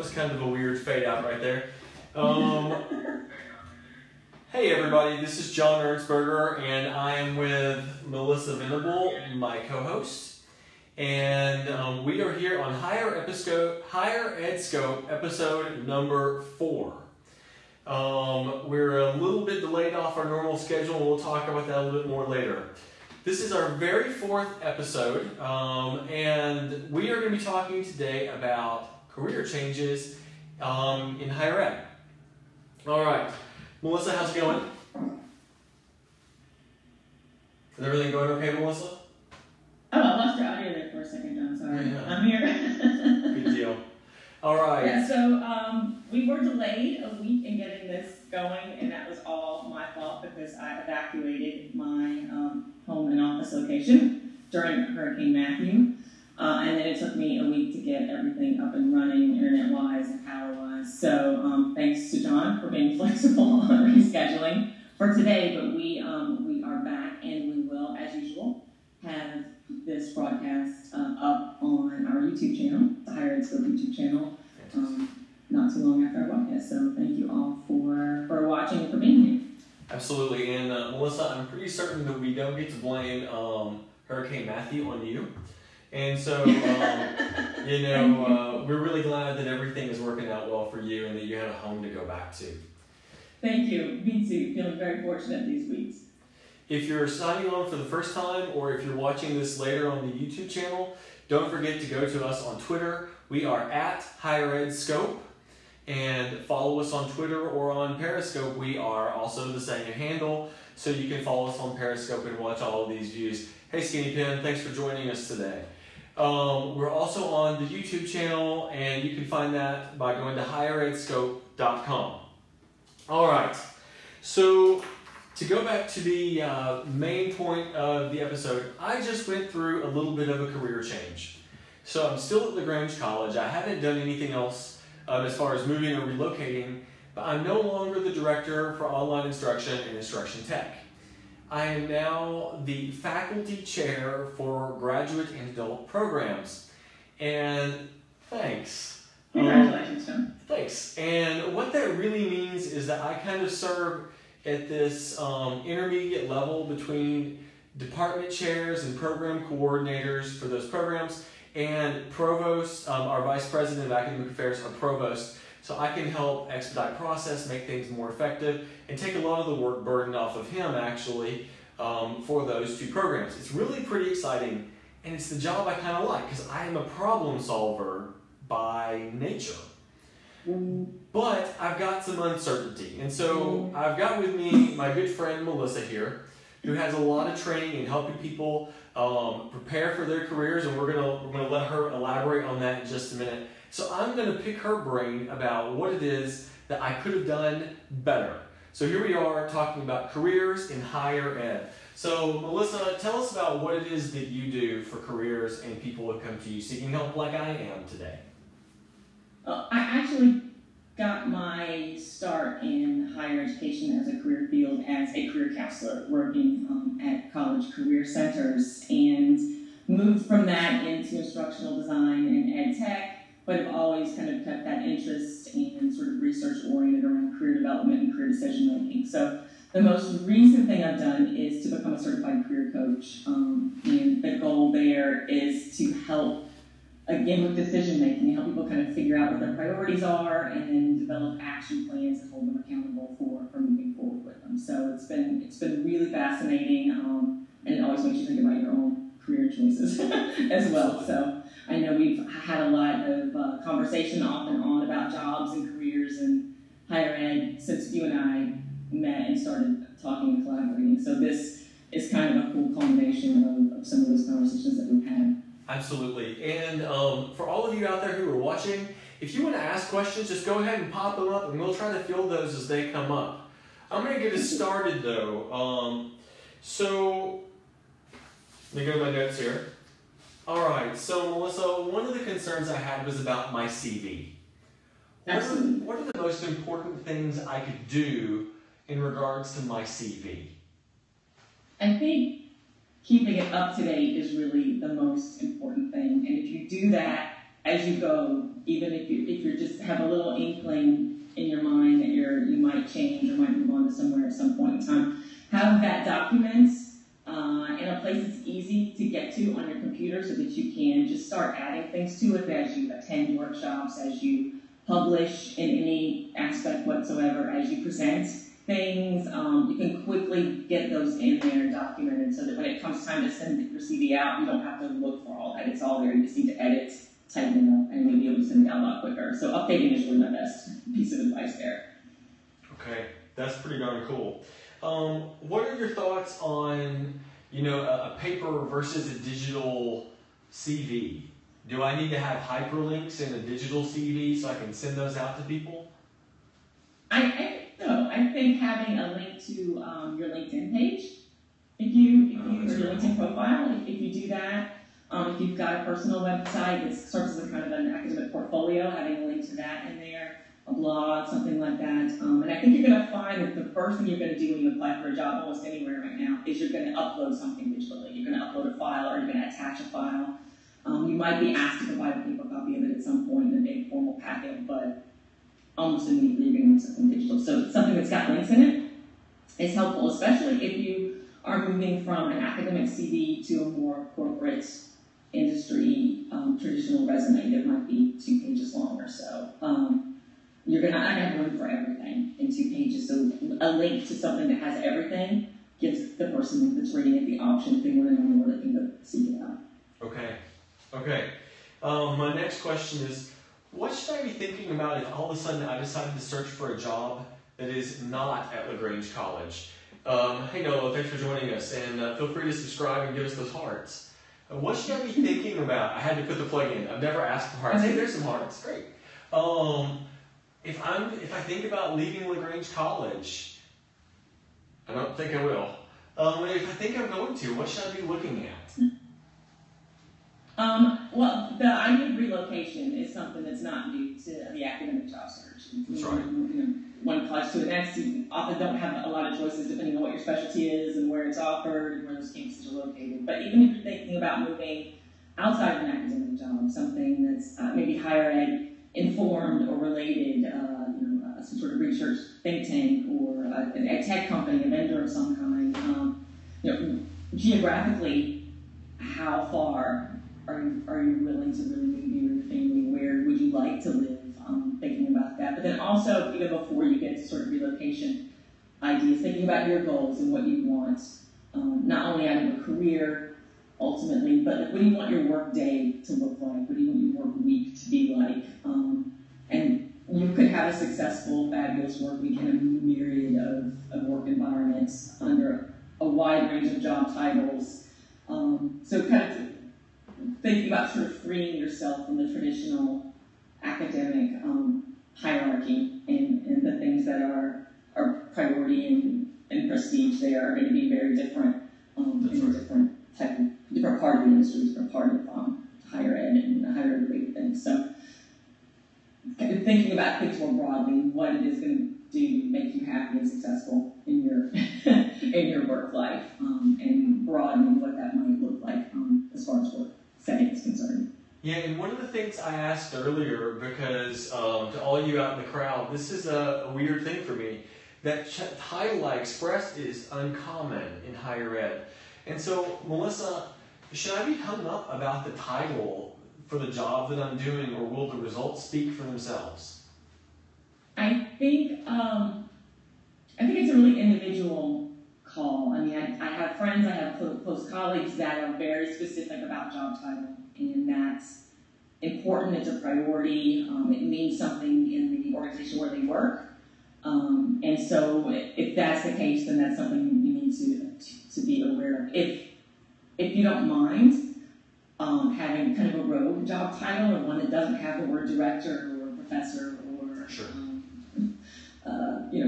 was kind of a weird fade out right there. Hey everybody, this is John Ernsberger, and I am with Melissa Venable, my co-host. And we are here on HigherEdScope episode number 4. We're a little bit delayed off our normal schedule, and we'll talk about that a little bit more later. This is our very 4th episode, and we are going to be talking today about career changes in higher ed. All right, Melissa, how's it going? Is everything going okay, Melissa? Oh, I lost your audio there for a second, John. Sorry. Yeah. I'm here. Good deal. All right. Yeah, so we were delayed a week in getting this going, and that was all my fault because I evacuated my home and office location during Hurricane Matthew. And then it took me a week to get everything up and running, internet-wise and power-wise. So thanks to John for being flexible on rescheduling for today. But we are back, and we will, as usual, have this broadcast up on our YouTube channel, the HigherEdScope YouTube channel, not too long after our broadcast. So thank you all for watching and for being here. Absolutely. And Melissa, I'm pretty certain that we don't get to blame Hurricane Matthew on you. And so, we're really glad that everything is working out well for you and that you have a home to go back to. Thank you. Me too. Feeling very fortunate these weeks. If you're signing on for the first time, or if you're watching this later on the YouTube channel, don't forget to go to us on Twitter. We are at HigherEdScope, and follow us on Twitter or on Periscope. We are also the same handle, so you can follow us on Periscope and watch all of these views. Hey Skinny Pin, thanks for joining us today. We're also on the YouTube channel, and you can find that by going to HigherEdScope.com. All right, so to go back to the main point of the episode, I just went through a little bit of a career change. So I'm still at LaGrange College. I haven't done anything else as far as moving or relocating, but I'm no longer the director for online instruction and instruction tech. I am now the faculty chair for graduate and adult programs. And thanks. Congratulations, John. Thanks. And what that really means is that I kind of serve at this intermediate level between department chairs and program coordinators for those programs and provost, our vice president of academic affairs, our provost. So I can help expedite process, make things more effective, and take a lot of the work burden off of him actually for those 2 programs. It's really pretty exciting, and it's the job I kind of like because I am a problem solver by nature. But I've got some uncertainty, and so I've got with me my good friend Melissa here, who has a lot of training in helping people prepare for their careers, and we're gonna let her elaborate on that in just a minute. So I'm gonna pick her brain about what it is that I could have done better. So here we are talking about careers in higher ed. So Melissa, tell us about what it is that you do for careers and people who come to you seeking help like I am today. I actually got my start in higher education as a career field as a career counselor working at college career centers, and moved from that into instructional design and ed tech, but have always kind of kept that interest and sort of research oriented around career development and career decision making. So the most recent thing I've done is to become a certified career coach, and the goal there is to help again with decision making, help people kind of figure out what their priorities are and then develop action plans and hold them accountable for moving forward with them. So it's been really fascinating, and it always makes you think about your own career choices as well. So I know we've had a lot of conversation off and on about jobs and careers and higher ed since you and I met and started talking and collaborating. So this is kind of a cool combination of some of those conversations that we've had. Absolutely. And for all of you out there who are watching, if you want to ask questions, just go ahead and pop them up, and we'll try to field those as they come up. I'm going to get us started, though. So let me go to my notes here. All right. So, Melissa, one of the concerns I had was about my CV. What are the most important things I could do in regards to my CV? I think keeping it up to date is really the most important thing. And if you do that as you go, even if you just have a little inkling in your mind that you might change or might move on to somewhere at some point in time, have that document in a place that's easy to get to on your computer so that you can just start adding things to it as you attend workshops, as you publish in any aspect whatsoever, as you present things. You can quickly get those in there and documented so that when it comes time to send your CV out, you don't have to look for all that. It's all there. You just need to edit, tighten it up, and you'll be able to send it out a lot quicker. So updating is really my best piece of advice there. Okay, that's pretty darn cool. What are your thoughts on, a paper versus a digital CV? Do I need to have hyperlinks in a digital CV so I can send those out to people? I think so. I think having a link to your LinkedIn page, if you your LinkedIn profile, if you do that, if you've got a personal website that serves as a kind of an academic portfolio, having a link to that in there, a blog, something like that. And I think you're going to find that the first thing you're going to do when you apply for a job almost anywhere right now is you're going to upload something digitally. You're going to upload a file or you're going to attach a file. You might be asked to provide a paper copy of it at some point in a big formal packet, but almost immediately you're going to need something digital. So something that's got links in it is helpful, especially if you are moving from an academic CV to a more corporate industry traditional resume that might be 2 pages long or so. You're not going to have room for everything in 2 pages, so a link to something that has everything gives the person that's reading it the option if they want to know more, they can go seek it out. Okay. My next question is, what should I be thinking about if all of a sudden I decided to search for a job that is not at LaGrange College? Hey Noah, thanks for joining us, and feel free to subscribe and give us those hearts. What should I be thinking about? I had to put the plug in. I've never asked for hearts. Hey, there's some hearts. Great. If I think about leaving LaGrange College, I don't think I will. If I think I'm going to, what should I be looking at? Well, the idea of relocation is something that's not new to the academic job search. That's right. One college to the next, you often don't have a lot of choices depending on what your specialty is and where it's offered and where those campuses are located. But even if you're thinking about moving outside of an academic job, something that's maybe higher ed informed or related, some sort of research think tank or a tech company, a vendor of some kind, geographically, how far are you willing to really move you and your family? Where would you like to live? Thinking about that. But then also, before you get to sort of relocation ideas, thinking about your goals and what you want, not only out of a career, ultimately, but what do you want your work day to look like? What do you want your work week to be like? And you could have a successful, fabulous work week in a myriad of work environments under a wide range of job titles. So kind of thinking about sort of freeing yourself from the traditional academic hierarchy and the things that are priority and prestige there are going to be very different in a different part of the industry, different part of higher ed and higher ed related things. So kind of thinking about things more broadly, what it is going to do to make you happy and successful in your in your work life, and broadening what that might look like as far as work setting is concerned. Yeah, and one of the things I asked earlier, because to all you out in the crowd, this is a weird thing for me, that title I expressed is uncommon in higher ed. And so, Melissa, should I be hung up about the title for the job that I'm doing, or will the results speak for themselves? I think it's a really individual call. I mean, I have friends, I have close colleagues that are very specific about job title, and that's important. It's a priority. It means something in the organization where they work. And so, if that's the case, then that's something you need to be aware of. If you don't mind having kind of a rogue job title, or one that doesn't have the word director or professor or sure.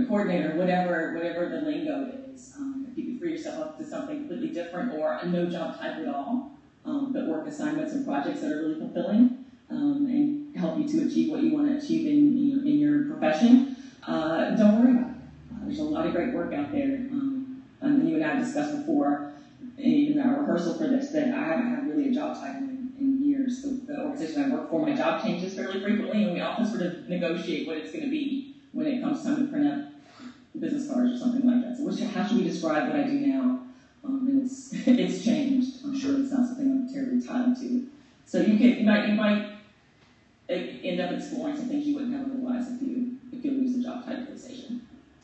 Coordinator, whatever the lingo is, if you can free yourself up to something completely different or no job title at all, but work assignments and projects that are really fulfilling and help you to achieve what you want to achieve in your profession, don't worry about it. There's a lot of great work out there. And you and I discussed before in our rehearsal for this that I haven't had really a job title in years. years. The organization I work for, my job changes fairly frequently, and we often sort of negotiate what it's going to be when it comes time to print up business cards or something like that. So how should we describe what I do now? And it's changed. Sure. It's not something I'm terribly tied to. So you might end up exploring some things you wouldn't have otherwise if you lose the job titleization.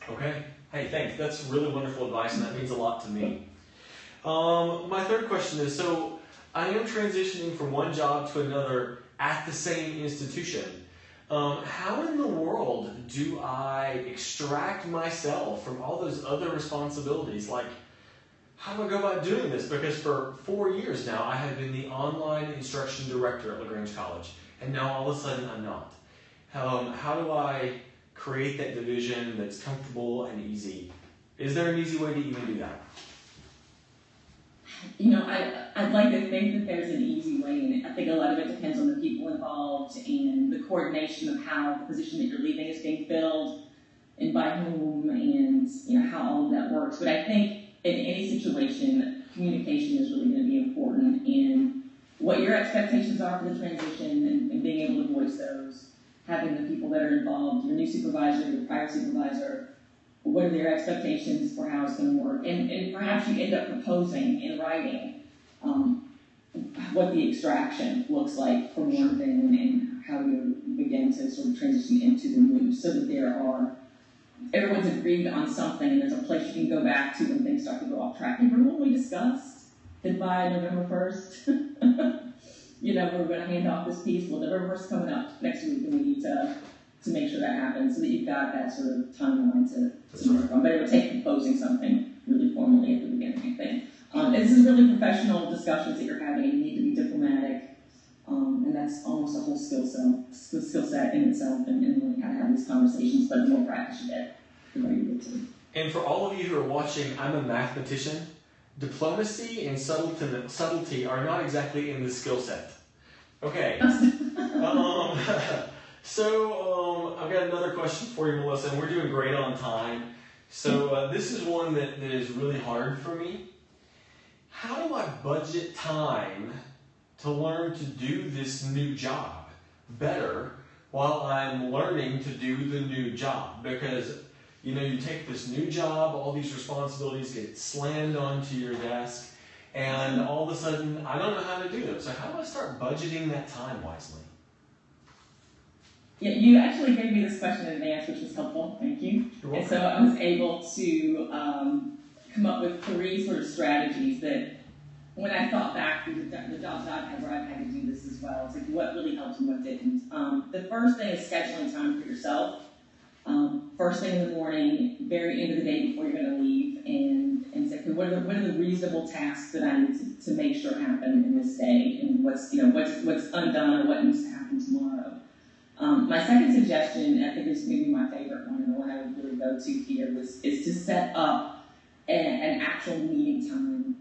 Okay. Hey, thanks. That's really wonderful advice, and that means a lot to me. My third question is, so I am transitioning from one job to another at the same institution. How in the world do I extract myself from all those other responsibilities? Like, how do I go about doing this? Because for 4 years now, I have been the online instruction director at LaGrange College, and now all of a sudden I'm not. How do I create that division that's comfortable and easy? Is there an easy way to even do that? I'd like to think that there's an easy way, and I think a lot of it depends on the people involved and the coordination of how the position that you're leaving is being filled and by whom, and how all of that works. But I think in any situation, communication is really going to be important in what your expectations are for the transition and being able to voice those, having the people that are involved, your new supervisor, your prior supervisor, what are their expectations for how it's going to work, and perhaps you end up proposing in writing what the extraction looks like from one thing and how you begin to sort of transition into the new, so that everyone's agreed on something and there's a place you can go back to when things start to go off track. Remember what we discussed? That by November 1st, we're going to hand off this piece. Well, November 1st coming up next week, and we need to make sure that happens so that you've got that sort of timeline to work on. But it would take proposing something really formally at the beginning, I think. This is really professional discussions that you're having. You need to be diplomatic, and that's almost a whole skill set in itself, and really kind of have these conversations. But the more practice you get, the better you get to. And for all of you who are watching, I'm a mathematician. Diplomacy and subtlety are not exactly in the skill set. Okay. So I've got another question for you, Melissa, and we're doing great on time. So this is one that is really hard for me. How do I budget time to learn to do this new job better while I'm learning to do the new job? Because, you take this new job, all these responsibilities get slammed onto your desk, and all of a sudden, I don't know how to do them. So how do I start budgeting that time wisely? Yeah, you actually gave me this question in advance, which was helpful. Thank you. You're welcome. And so I was able to come up with 3 sort of strategies that, when I thought back through the jobs I've had where I've had to do this as well, it's like what really helped and what didn't. The first thing is scheduling time for yourself. First thing in the morning, very end of the day before you're going to leave, and say, okay, what are the reasonable tasks that I need to make sure happen in this day, and what's undone or what needs to happen tomorrow. My second suggestion, I think is maybe my favorite one, and the one I would really go to here, is to set up an actual meeting time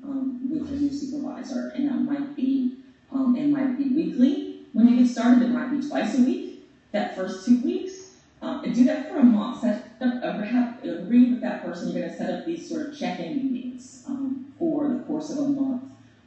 with your new supervisor, and that might be weekly. When you get started, it might be twice a week, that first 2 weeks. And do that for a month. Agree with that person. You're going to set up these sort of check-in meetings for the course of a month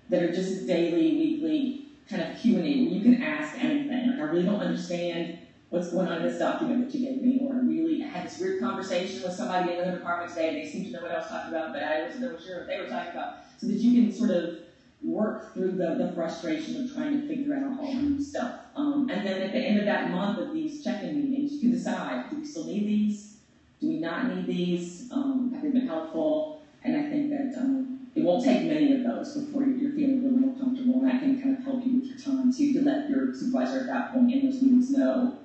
that are just daily, weekly kind of Q&A where you can ask anything. Like, I really don't understand what's going on in this document that you gave me, or I had this weird conversation with somebody in another department today, and they seemed to know what I was talking about, but I wasn't sure what they were talking about. So that you can sort of work through the frustration of trying to figure out all the new stuff. And then at the end of that month of these check-in meetings, you can decide, do we still need these? Do we not need these? Have they been helpful? And I think that it won't take many of those before you're feeling a little more comfortable, and that can kind of help you with your time too, to let your supervisor at that point in those meetings know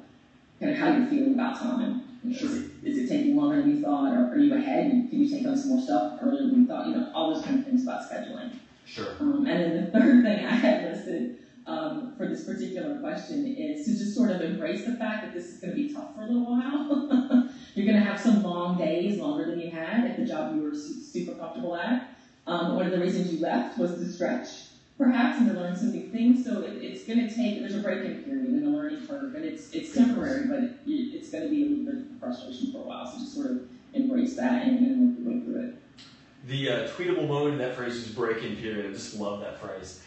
kind of how you're feeling about time. Sure. Is it taking longer than you thought, or are you ahead? Can you take on some more stuff earlier than you thought? All those kind of things about scheduling. Sure. And then the third thing I had listed for this particular question is to just sort of embrace the fact that this is going to be tough for a little while. You're going to have some long days, longer than you had at the job you were super comfortable at. One of the reasons you left was to stretch, perhaps, and to learn some new things. So it's going to take, there's a break-in period and a learning curve, and it's temporary, but it's going to be a little bit of frustration for a while. So just sort of embrace that and work your way through it. The tweetable moment in that phrase is break-in period. I just love that phrase.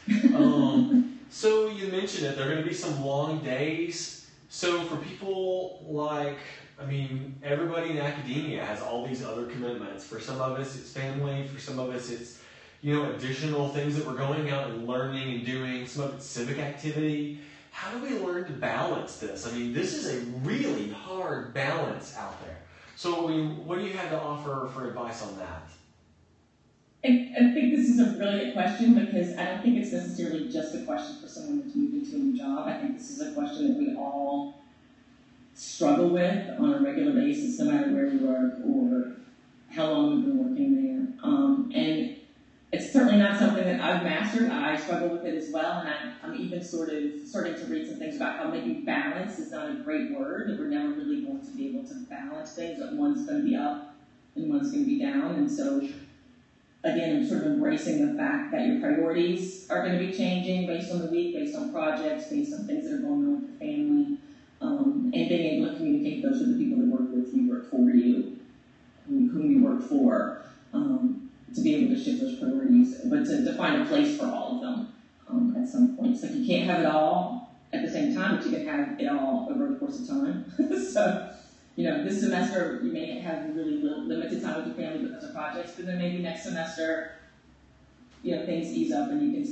So you mentioned it, there are going to be some long days. So for people like, I mean, everybody in academia has all these other commitments. For some of us, it's family. For some of us, it's, additional things that we're going out and learning and doing. Some of it's civic activity. How do we learn to balance this? I mean, this is a really hard balance out there. So, what do you have to offer for advice on that? I think this is a brilliant question because I don't think it's necessarily just a question for someone that's moved into a new job. I think this is a question that we all struggle with on a regular basis, no matter where we work or how long we've been working there. And it's certainly not something that I've mastered. I struggle with it as well, and I'm even sort of starting to read some things about how maybe balance is not a great word, that we're never really going to be able to balance things, that one's going to be up and one's going to be down. And so, again, I'm sort of embracing the fact that your priorities are going to be changing based on the week, based on projects, based on things that are going on with the family, and being able to communicate those with the people that work with you, work for you, whom you work for, to be able to shift those priorities, but to find a place for all of them at some point. It's like you can't have it all at the same time, but you can have it all over the course of time. So, this semester you may have really limited time with your family because of projects, but then maybe next semester, things ease up and you can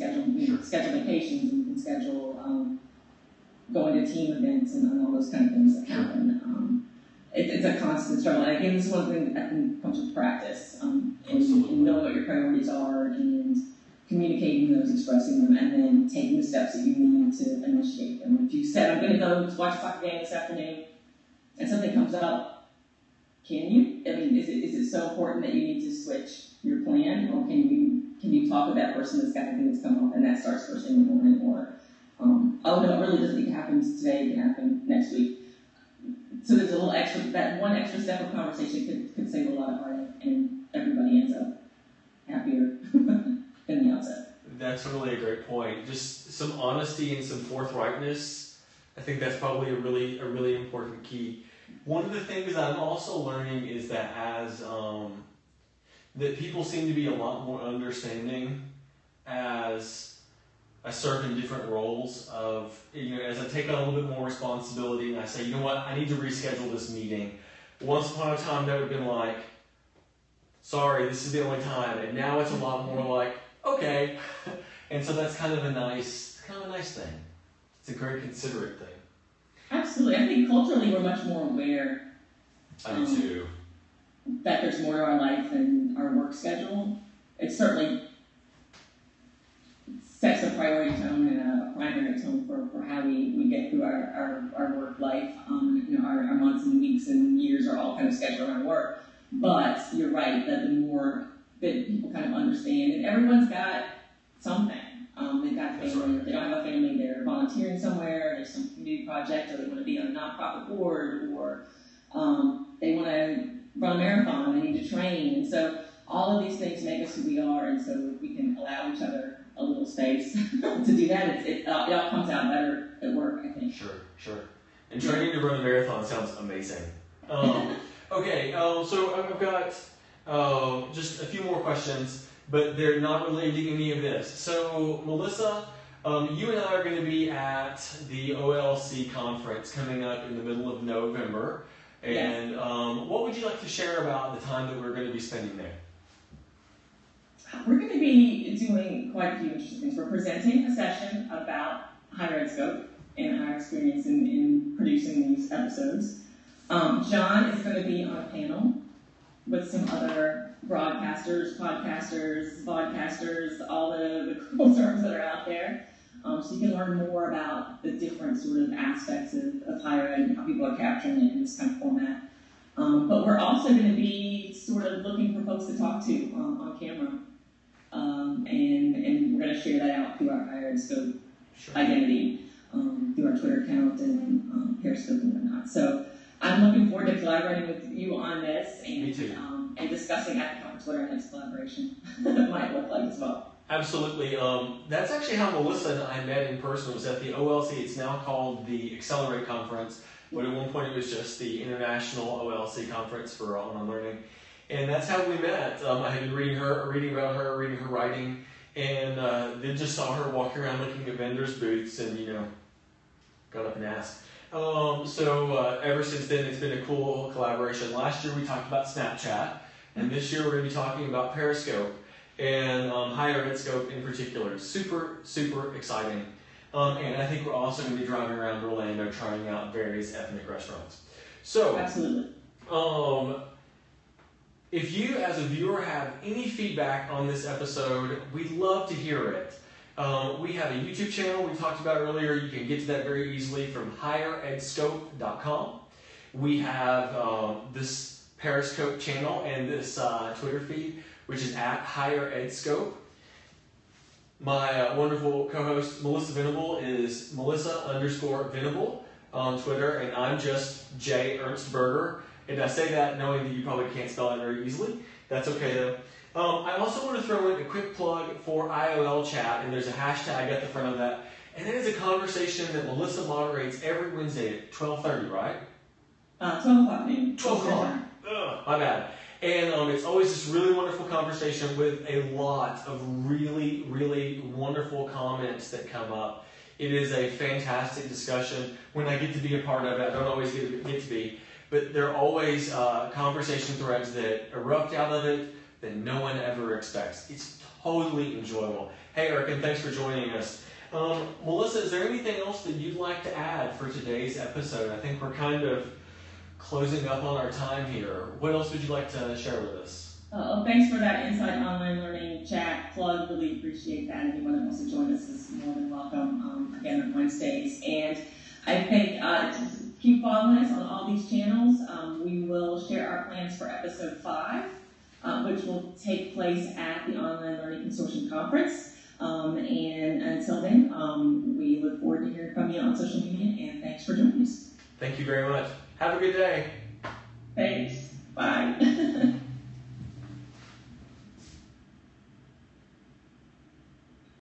schedule vacations and you can schedule going to team events and all those kind of things that happen. It's a constant struggle. And again, this is one thing that comes with practice and knowing what your priorities are and communicating those, expressing them, and then taking the steps that you need to initiate them. If you said, I'm going to go watch a soccer game this afternoon, and something comes up, can you? I mean, is it so important that you need to switch your plan, or can you talk with that person that's got the thing that's come up, and that starts first thing in the morning, or oh no, it really doesn't need to happen today, it can happen next week. So there's a little extra, that one extra step of conversation could save a lot of heartache, and everybody ends up happier than the outset. That's really a great point. Just some honesty and some forthrightness. I think that's probably a really important key. One of the things I'm also learning is that that people seem to be a lot more understanding as I serve in different roles of, as I take on a little bit more responsibility and I say, you know what, I need to reschedule this meeting. Once upon a time that would have been like, sorry, this is the only time. And now it's a lot more like, okay. And so that's kind of a nice thing. It's a very considerate thing. Absolutely. I think culturally we're much more aware I do too. That there's more to our life than our work schedule. It certainly sets a priority tone and a primary tone for how we get through our work life. Our months and weeks and years are all kind of scheduled around work. But you're right that the more that people kind of understand, and everyone's got something. They've got family, right. They don't have a family, they're volunteering somewhere, there's some community project, or they want to be on a nonprofit board, or they want to run a marathon, they need to train. And so all of these things make us who we are, and so we can allow each other a little space to do that. It all comes out better at work, I think. Sure. And training to run a marathon sounds amazing. Okay, so I've got just a few more questions, but they're not related to any of this. So, Melissa, you and I are going to be at the OLC conference coming up in the middle of November. And yes. What would you like to share about the time that we're going to be spending there? We're going to be doing quite a few interesting things. We're presenting a session about HigherEdScope and our experience in producing these episodes. John is going to be on a panel with some other broadcasters, podcasters, vodcasters, all the cool terms that are out there. So you can learn more about the different sort of aspects of higher ed and how people are capturing it in this kind of format. But we're also going to be sort of looking for folks to talk to on camera. And we're going to share that out through our HigherEdScope identity, through our Twitter account and Periscope and whatnot. So I'm looking forward to collaborating with you on this and discussing at the conference what our next collaboration might look like as well. Absolutely. That's actually how Melissa and I met in person. It was at the OLC. It's now called the Accelerate Conference, but at one point it was just the International OLC Conference for Online Learning. And that's how we met. I had been reading her writing, and then just saw her walking around looking at vendors' booths and, got up and asked. So ever since then, it's been a cool collaboration. Last year we talked about Snapchat, and this year we're going to be talking about Periscope and HigherEdScope in particular. Super, super exciting. And I think we're also going to be driving around Orlando trying out various ethnic restaurants. So, absolutely. If you as a viewer have any feedback on this episode, we'd love to hear it. We have a YouTube channel we talked about earlier. You can get to that very easily from HigherEdScope.com. We have this Periscope channel and this Twitter feed, which is at HigherEdScope. My wonderful co-host Melissa Venable is Melissa_Venable on Twitter, and I'm just J. Ernst Berger. And I say that knowing that you probably can't spell it very easily. That's okay though. I also want to throw in a quick plug for IOL chat, and there's a hashtag at the front of that. And that is a conversation that Melissa moderates every Wednesday at 12:30, right? 12 o'clock noon. 12 o'clock. Ugh, my bad. And it's always this really wonderful conversation with a lot of really, really wonderful comments that come up. It is a fantastic discussion. When I get to be a part of it, I don't always get to be, but there are always conversation threads that erupt out of it that no one ever expects. It's totally enjoyable. Hey, Eric, thanks for joining us. Melissa, is there anything else that you'd like to add for today's episode? I think we're kind of closing up on our time here. What else would you like to share with us? Thanks for that Insight Online Learning chat plug. Really appreciate that. Anyone that wants to join us is more than welcome again on Wednesdays. And I think just keep following us on all these channels. We will share our plans for episode 5, which will take place at the Online Learning Consortium Conference. And until then, we look forward to hearing from you on social media, and thanks for joining us. Thank you very much. Have a good day. Thanks.